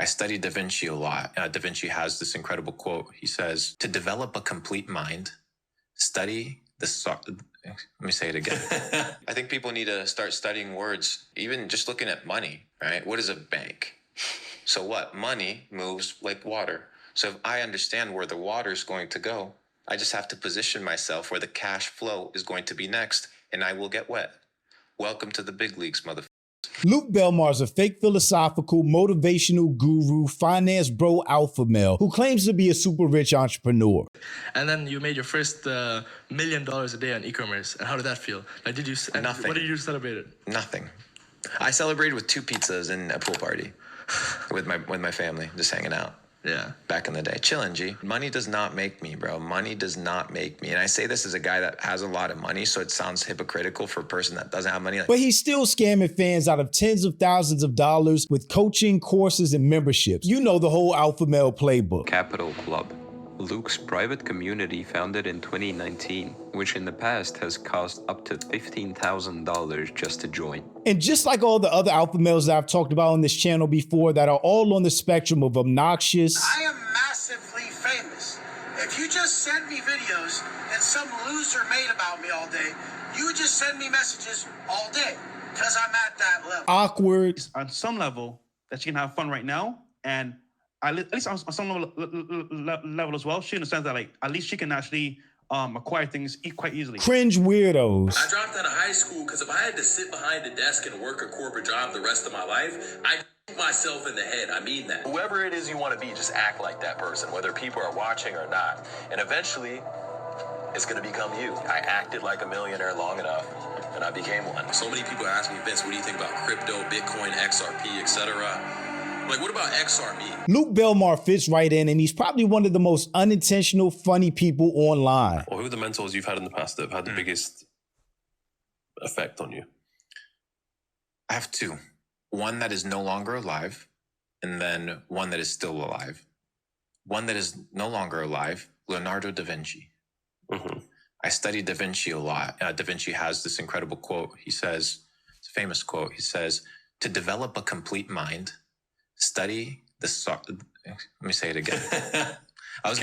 I study Da Vinci a lot. Da Vinci has this incredible quote. He says, to develop a complete mind, study let me say it again. I think people need to start studying words, even just looking at money, right? What is a bank? So what? Money moves like water. So if I understand where the water is going to go, I just have to position myself where the cash flow is going to be next, and I will get wet. Welcome to the big leagues, motherfucker. Luke Belmar is a fake philosophical, motivational guru, finance bro alpha male who claims to be a super rich entrepreneur. And then you made your first $1 million a day on e-commerce. And how did that feel? Like, Nothing. What did you celebrate? Nothing. I celebrated with 2 pizzas and a pool party with my family, just hanging out. Yeah. Back in the day. Chillin', G. Money does not make me, bro. Money does not make me. And I say this as a guy that has a lot of money, so it sounds hypocritical for a person that doesn't have money. But he's still scamming fans out of tens of thousands of dollars with coaching, courses, and memberships. You know the whole alpha male playbook. Capital Club, Luke's private community founded in 2019, which in the past has cost up to $15,000 just to join. And just like all the other alpha males that I've talked about on this channel before that are all on the spectrum of obnoxious. I am massively famous. If you just sent me videos that some loser made about me all day, you would just send me messages all day because I'm at that level. Awkward. On some level that she can have fun right now, and at least on some level as well, she understands that, like, at least she can actually acquire things quite easily. Cringe weirdos. I dropped out of high school because if I had to sit behind a desk and work a corporate job the rest of my life, I'd myself in the head. I mean that. Whoever it is you want to be, just act like that person, whether people are watching or not. And eventually, it's going to become you. I acted like a millionaire long enough, and I became one. So many people ask me, Vince, what do you think about crypto, Bitcoin, XRP, etc.? Like, what about XRP? Luke Belmar fits right in, and he's probably one of the most unintentional, funny people online. Well, who are the mentors you've had in the past that have had the biggest effect on you? I have 2. One that is no longer alive, and then one that is still alive. One that is no longer alive, Leonardo da Vinci. Mm-hmm. I studied Da Vinci a lot. Da Vinci has this incredible quote. He says, it's a famous quote. He says, to develop a complete mind, study let me say it again. When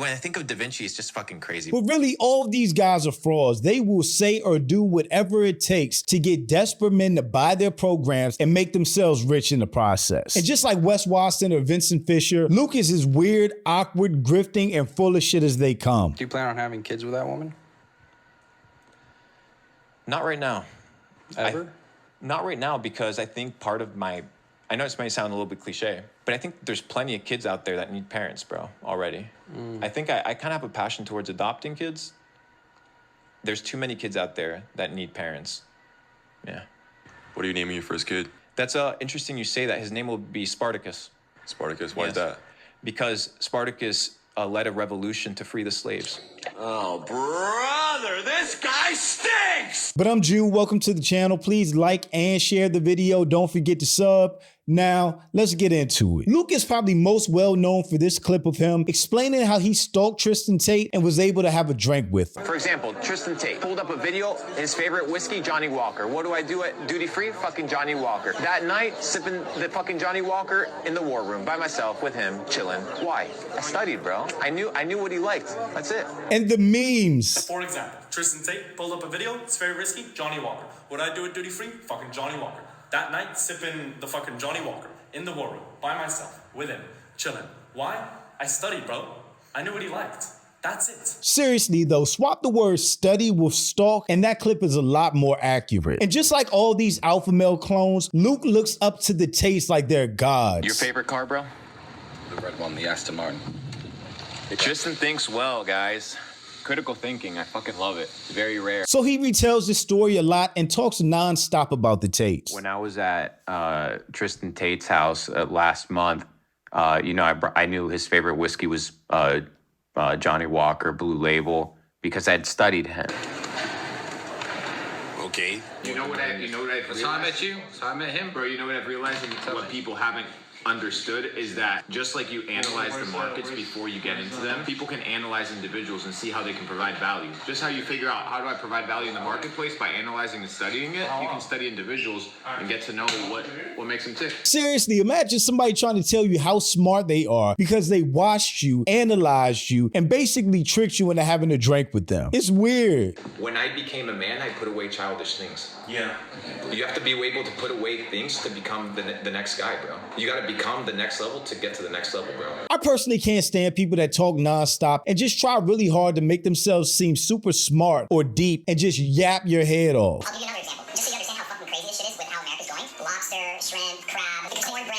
I think of Da Vinci, it's just fucking crazy. But really, all of these guys are frauds. They will say or do whatever it takes to get desperate men to buy their programs and make themselves rich in the process. And just like Wes Watson or Vincent Fisher, Luke is as weird, awkward, grifting, and full of shit as they come. Do you plan on having kids with that woman? Not right now. Ever? Not right now, because I think part of I know this may sound a little bit cliche, but I think there's plenty of kids out there that need parents, bro, already. I think I kind of have a passion towards adopting kids. There's too many kids out there that need parents. Yeah. What are you naming your first kid? That's interesting you say that. His name will be Spartacus. Spartacus, why is that? Because Spartacus led a revolution to free the slaves. Oh, brother, this guy stinks! But I'm Jew. Welcome to the channel. Please like and share the video. Don't forget to sub. Now, let's get into it. Luke is probably most well known for this clip of him explaining how he stalked Tristan Tate and was able to have a drink with her. For example, Tristan Tate pulled up a video, his favorite whiskey, Johnny Walker. What do I do at duty free? Fucking Johnny Walker. That night, sipping the fucking Johnny Walker in the war room by myself with him, chilling. Why? I studied, bro. I knew what he liked. That's it. And the memes. For example, Tristan Tate pulled up a video, his favorite whiskey, Johnny Walker. What I do at duty free? Fucking Johnny Walker. That night, sipping the fucking Johnny Walker in the war room by myself with him, chilling. Why? I studied, bro. I knew what he liked. That's it. Seriously though, swap the word study with stalk and that clip is a lot more accurate. And just like all these alpha male clones, Luke looks up to the Tates like they're gods. Your favorite car, bro? The red one, the Aston Martin. Tristan thinks well, guys. Critical thinking, I fucking love it. It's very rare. So he retells this story a lot and talks nonstop about the Tates. When I was at Tristan Tate's house last month, I knew his favorite whiskey was Johnny Walker Blue Label because I'd studied him. Okay. You know what I That's how I met you. That's how I met him. Bro, you know what I've realized when you tell what people haven't understood is that just like you analyze the markets before you get into them, people can analyze individuals and see how they can provide value. Just how you figure out how do I provide value in the marketplace by analyzing and studying it, you can study individuals and get to know what makes them tick. Seriously, imagine somebody trying to tell you how smart they are because they watched you, analyzed you, and basically tricked you into having a drink with them. It's weird. When I became a man, I put away childish things. Yeah. You have to be able to put away things to become the next guy, bro. You got to become the next level to get to the next level, bro. I personally can't stand people that talk nonstop and just try really hard to make themselves seem super smart or deep and just yap your head off. I'll give you another example, just so you understand how fucking crazy this shit is with how America's going. Lobster, shrimp, crab, cornbread.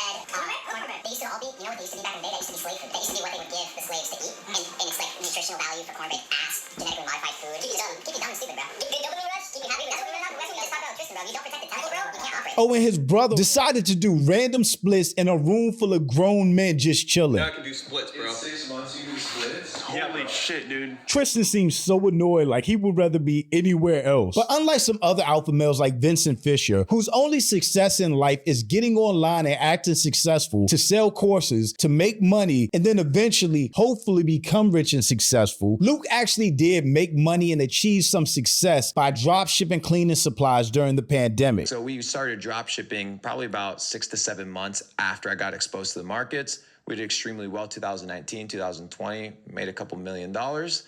They used to all be, you know what they used to be back in the day? They used to be slave food. They used to be what they would give the slaves to eat. And it's like nutritional value for cornbread, ass, genetically modified food. Keep you dumb and stupid, bro. Keep you happy. That's what we're not. That's what you just talked about, Tristan, bro. You don't protect the temple, bro. You can't operate. Oh, and his brother decided to do random splits in a room full of grown men just chilling. Now I can do splits, bro. In 6 months, you do splits? Holy shit, dude. Tristan seems so annoyed, like he would rather be anywhere else. But unlike some other alpha males like Vincent Fisher, whose only success in life is getting online and acting successful to sell courses, to make money, and then eventually, hopefully become rich and successful, Luke actually did make money and achieve some success by drop shipping cleaning supplies during the pandemic. So we started drop shipping probably about 6 to 7 months after I got exposed to the markets. We did extremely well 2019, 2020, made a couple $1 million.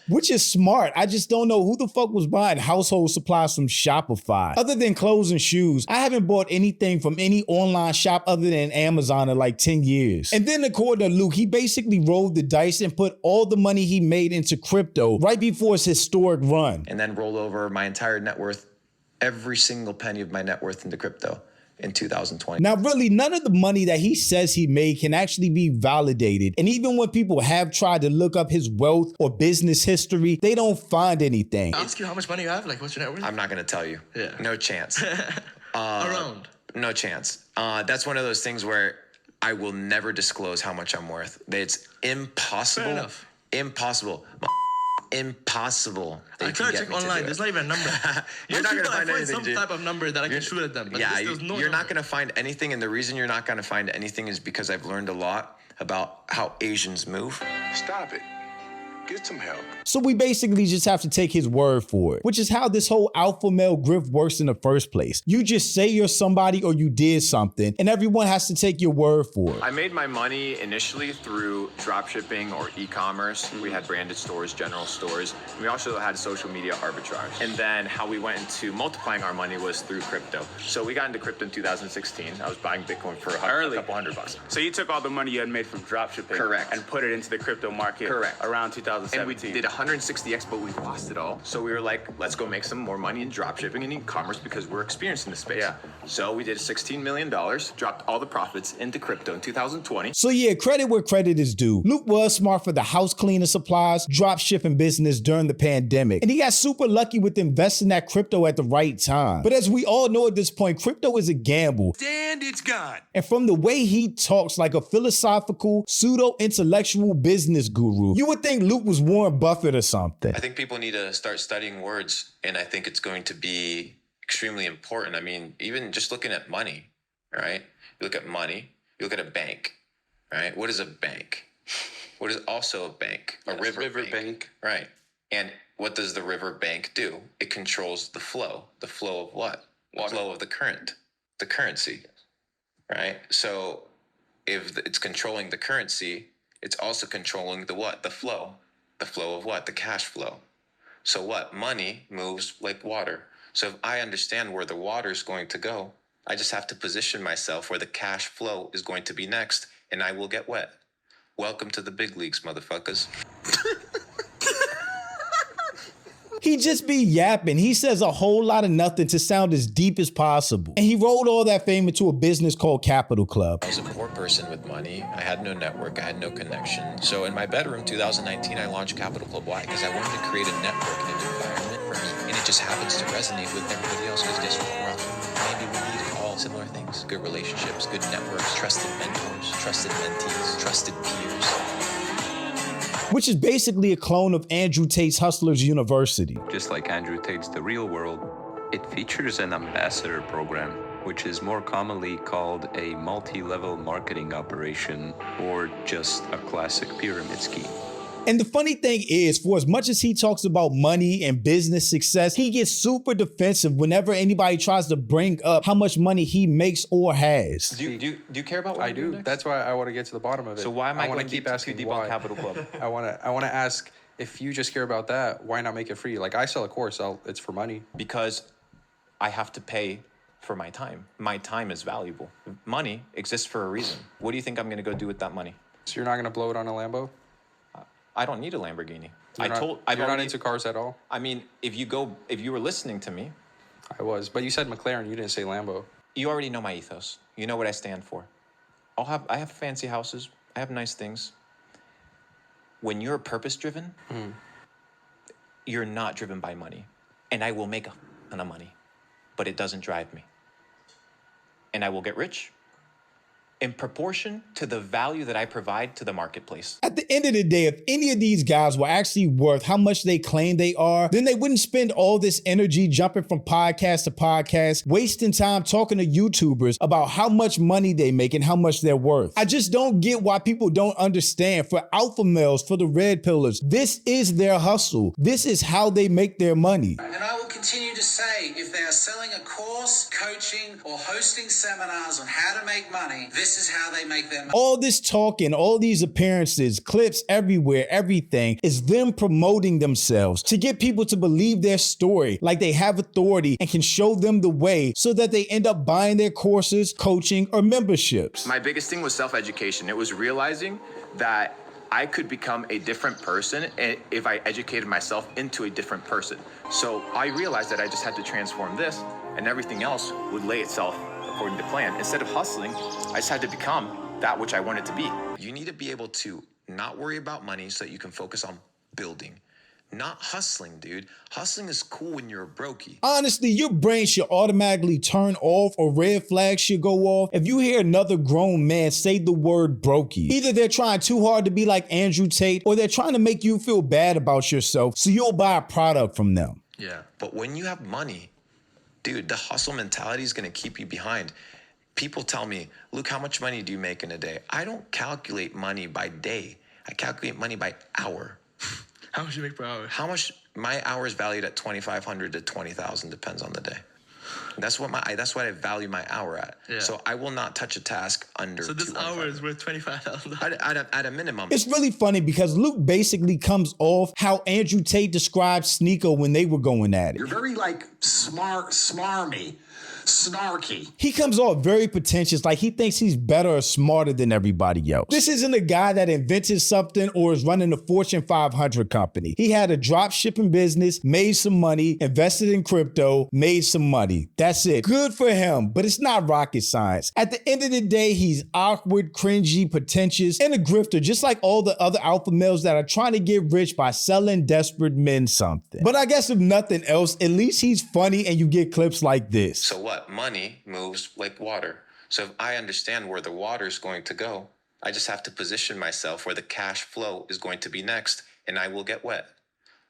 Which is smart. I just don't know who the fuck was buying household supplies from Shopify. Other than clothes and shoes, I haven't bought anything from any online shop other than Amazon in like 10 years. And then according to Luke, he basically rolled the dice and put all the money he made into crypto right before his historic run. And then rolled over my entire net worth, every single penny of my net worth into crypto in 2020. Now, really, none of the money that he says he made can actually be validated. And even when people have tried to look up his wealth or business history, they don't find anything. I'll ask you how much money you have, like what's your net worth? I'm not gonna tell you. Yeah. No chance. Around. No chance. That's one of those things where I will never disclose how much I'm worth. It's impossible. Fair enough. Impossible. Impossible. I tried to check online. There's not even a number. You're not going to find anything, some type of number that I can shoot at them. But yeah, there's no you're number. not going to find anything. And the reason you're not going to find anything is because I've learned a lot about how Asians move. Stop it. Get some help. So we basically just have to take his word for it, which is how this whole alpha male grift works in the first place. You just say you're somebody or you did something, and everyone has to take your word for it. I made my money initially through drop shipping or e-commerce. We had branded stores, general stores. We also had social media arbitrage. And then how we went into multiplying our money was through crypto. So we got into crypto in 2016. I was buying Bitcoin for a couple $100. So you took all the money you had made from drop shipping and put it into the crypto market around 2017. And we did 160x, but we lost it all. So we were like, let's go make some more money in drop shipping and e-commerce because we're experienced in the space. Yeah. So we did $16 million, dropped all the profits into crypto in 2020. So yeah, credit where credit is due. Luke was smart for the house cleaning supplies, drop shipping business during the pandemic. And he got super lucky with investing that crypto at the right time. But as we all know at this point, crypto is a gamble. And it's gone. And from the way he talks like a philosophical, pseudo-intellectual business guru, you would think Luke was Warren Buffett or something. I think people need to start studying words, and I think it's going to be extremely important. I mean, even just looking at money, right? You look at money, you look at a bank, right? What is a bank? What is also a bank? A river bank. Right. And what does the river bank do? It controls the flow. The flow of what? The flow of the current, the currency, right? So if it's controlling the currency, it's also controlling the what? The flow. The flow of what? The cash flow. So what? Money moves like water. So if I understand where the water is going to go, I just have to position myself where the cash flow is going to be next, and I will get wet. Welcome to the big leagues, motherfuckers. He just be yapping. He says a whole lot of nothing to sound as deep as possible. And he rolled all that fame into a business called Capital Club. I was a poor person with money. I had no network. I had no connection. So in my bedroom, 2019, I launched Capital Club. Why? Because I wanted to create a network and an environment for me. And it just happens to resonate with everybody else because guess what? We're all, maybe we need all similar things. Good relationships, good networks, trusted mentors, trusted mentees, trusted peers. Which is basically a clone of Andrew Tate's Hustlers University. Just like Andrew Tate's The Real World, it features an ambassador program which is more commonly called a multi-level marketing operation or just a classic pyramid scheme. And the funny thing is, for as much as he talks about money and business success, he gets super defensive whenever anybody tries to bring up how much money he makes or has. Do you care about what I do. That's why I want to get to the bottom of it. So why am I want going to to keep keep asking too deep why? on Capital Club? I want to ask, if you just care about that, why not make it free? Like, I sell a course, it's for money. Because I have to pay for my time. My time is valuable. Money exists for a reason. What do you think I'm going to go do with that money? So you're not going to blow it on a Lambo? I don't need a Lamborghini. You're not into cars at all? I mean, if you were listening to me. I was, but you said McLaren, you didn't say Lambo. You already know my ethos. You know what I stand for. I have fancy houses. I have nice things. When you're purpose-driven, you're not driven by money. And I will make a ton of money, but it doesn't drive me. And I will get rich in proportion to the value that I provide to the marketplace. At the end of the day, if any of these guys were actually worth how much they claim they are, then they wouldn't spend all this energy jumping from podcast to podcast, wasting time talking to YouTubers about how much money they make and how much they're worth. I just don't get why people don't understand. For alpha males, for the red pillars, this is their hustle. This is how they make their money. And I will continue to say, if they are selling a course, coaching, or hosting seminars on how to make money, this is how they make their money. All this talking, all these appearances, clips everywhere, everything is them promoting themselves to get people to believe their story like they have authority and can show them the way so that they end up buying their courses, coaching, or memberships. My biggest thing was self-education. It was realizing that I could become a different person if I educated myself into a different person. So I realized that I just had to transform this, and everything else would lay itself according to plan. Instead of hustling, I just had to become that which I wanted to be. You need to be able to not worry about money so that you can focus on building. Not hustling, dude. Hustling is cool when you're a brokey. Honestly, your brain should automatically turn off or red flags should go off if you hear another grown man say the word brokey. Either they're trying too hard to be like Andrew Tate or they're trying to make you feel bad about yourself so you'll buy a product from them. Yeah. But when you have money, dude, the hustle mentality is going to keep you behind. People tell me, Luke, how much money do you make in a day? I don't calculate money by day. I calculate money by hour. How much you make per hour? How much? My hour is valued at $2,500 to $20,000, depends on the day. That's what I value my hour at. Yeah. So I will not touch a task under. So this hour is worth $25,000 at a minimum. It's really funny because Luke basically comes off how Andrew Tate described Sneeko when they were going at it. You're very smarmy. Snarky. He comes off very pretentious, like he thinks he's better or smarter than everybody else. This isn't a guy that invented something or is running a Fortune 500 company. He had a drop shipping business, made some money, invested in crypto, made some money. That's it. Good for him, but it's not rocket science. At the end of the day, he's awkward, cringy, pretentious, and a grifter, just like all the other alpha males that are trying to get rich by selling desperate men something. But I guess if nothing else, at least he's funny and you get clips like this. So what? Money moves like water. So if I understand where the water is going to go, I just have to position myself where the cash flow is going to be next, and I will get wet.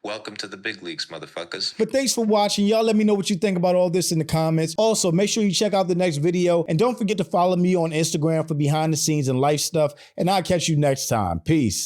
Welcome to the big leagues, motherfuckers. But thanks for watching. Y'all let me know what you think about all this in the comments. Also, make sure you check out the next video, and don't forget to follow me on Instagram for behind the scenes and life stuff, and I'll catch you next time. Peace.